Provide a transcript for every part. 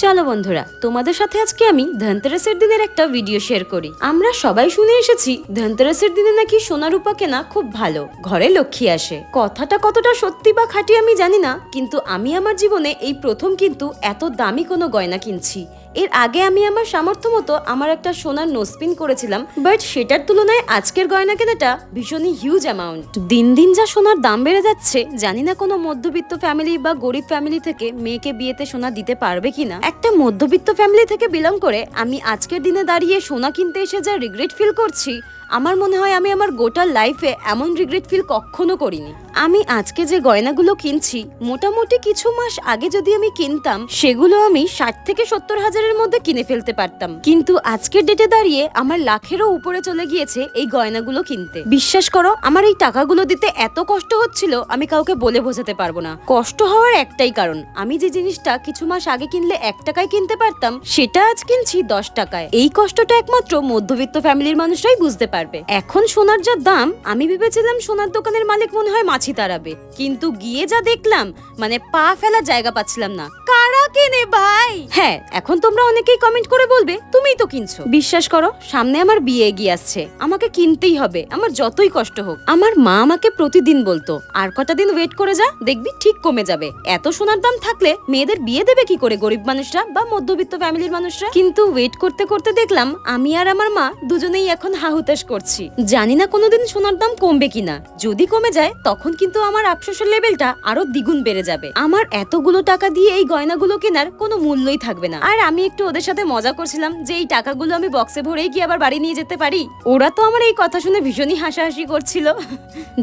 চলো বন্ধুরা, তোমাদের সাথে আজকে আমি ধনতেরাসের দিনের একটা ভিডিও শেয়ার করি। আমরা সবাই শুনে এসেছি ধনতেরাসের দিনে নাকি সোনা রূপা কেনা খুব ভালো, ঘরে লক্ষ্মী আসে। কথাটা কতটা সত্যি বা খাঁটি আমি জানি না, কিন্তু আমি আমার জীবনে এই প্রথম কিন্তু এত দামি কোনো গয়না কিনছি। এর আগে আমি আমার সামর্থ্য মতো আমার একটা সোনার নোসপিন করেছিলাম, বাট সেটার তুলনায় আজকের গয়না কেনাটা ভীষণই হিউজ অ্যামাউন্ট। দিন দিন যা সোনার দাম বেড়ে যাচ্ছে, জানি না কোনো মধ্যবিত্ত ফ্যামিলি বা গরিব ফ্যামিলি থেকে মেয়েকে বিয়েতে সোনা দিতে পারবে কিনা। একটা মধ্যবিত্ত ফ্যামিলি থেকে বিলং করে আমি আজকের দিনে দাঁড়িয়ে সোনা কিনতে এসে যা রিগ্রেট ফিল করছি, আমার মনে হয় আমি আমার গোটা লাইফে এমন রিগ্রেট ফিল কখনো করিনি। আমি আজকে যে গয়নাগুলো কিনছি, মোটামুটি কিছু মাস আগে যদি আমি কিনতাম, সেগুলো আমি 60 থেকে 70 হাজারের মধ্যে কিনে ফেলতে পারতাম। কিন্তু আজকের ডেটে দাঁড়িয়ে আমার লাখেরও উপরে চলে গিয়েছে এই গয়নাগুলো কিনতে। বিশ্বাস করো, আমার এই টাকাগুলো দিতে এত কষ্ট হচ্ছিল, আমি কাউকে বলে বোঝাতে পারবো না। কষ্ট হওয়ার একটাই কারণ, আমি যে জিনিসটা কিছু মাস আগে কিনলে 1 টাকায় কিনতে পারতাম, সেটা আজ কিনছি 10 টাকায়। এই কষ্টটা একমাত্র মধ্যবিত্ত ফ্যামিলির মানুষরাই বুঝতে পারবে। এখন সোনার যা দাম, আমি ভেবেছিলাম সোনার দোকানের মালিক মনে হয় মাছি তাড়াবে, কিন্তু গিয়ে যা দেখলাম, মানে পা ফেলার জায়গা পাচ্ছিলাম না। কারা কেনে ভাই? হ্যাঁ, এখন তোমরা অনেকেই কমেন্ট করে বলবে তুমিই তো কিনছো। বিশ্বাস করো, সামনে আমার বিয়ে এগিয়ে আসছে, আমাকে কিনতেই হবে, আমার যতই কষ্ট হোক। আমার মা আমাকে প্রতিদিন বলতো, আর কটা দিন ওয়েট করে যা, দেখবি ঠিক কমে যাবে। এত সোনার দাম থাকলে মেয়েদের বিয়ে দেবে কি করে গরিব মানুষরা বা মধ্যবিত্ত ফ্যামিলির মানুষরা? কিন্তু ওয়েট করতে করতে দেখলাম আমি আর আমার মা দুজনেই এখন হাহুতাশ করছি। জানি না কোনোদিন সোনার দাম কমবে কিনা। যদি কমে যায়, তখন কিন্তু আমার আফসোসের লেভেলটা আরো দ্বিগুণ বেড়ে যাবে। আমার এতগুলো টাকা দিয়ে এই গয়নাগুলো কেনার কোনো মূল্যই থাকবে না। আর আমি একটু ওদের সাথে মজা করছিলাম যে এই টাকাগুলো আমি বক্সে ভরেই কি আবার বাড়ি নিয়ে যেতে পারি। ওরা তো আমার এই কথা শুনে ভীষণই হাসাহাসি করছিল।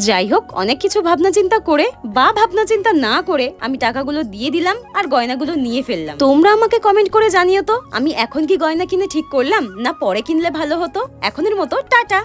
যাই হোক, অনেক কিছু ভাবনা চিন্তা করে বা ভাবনা চিন্তা না করে আমি টাকাগুলো দিয়ে দিলাম আর গয়নাগুলো নিয়ে ফেললাম। তোমরা আমাকে কমেন্ট করে জানিও তো, আমি এখন কি গয়না কিনে ঠিক করলাম, না পরে কিনলে ভালো হতো। এখনের মতো টাটা।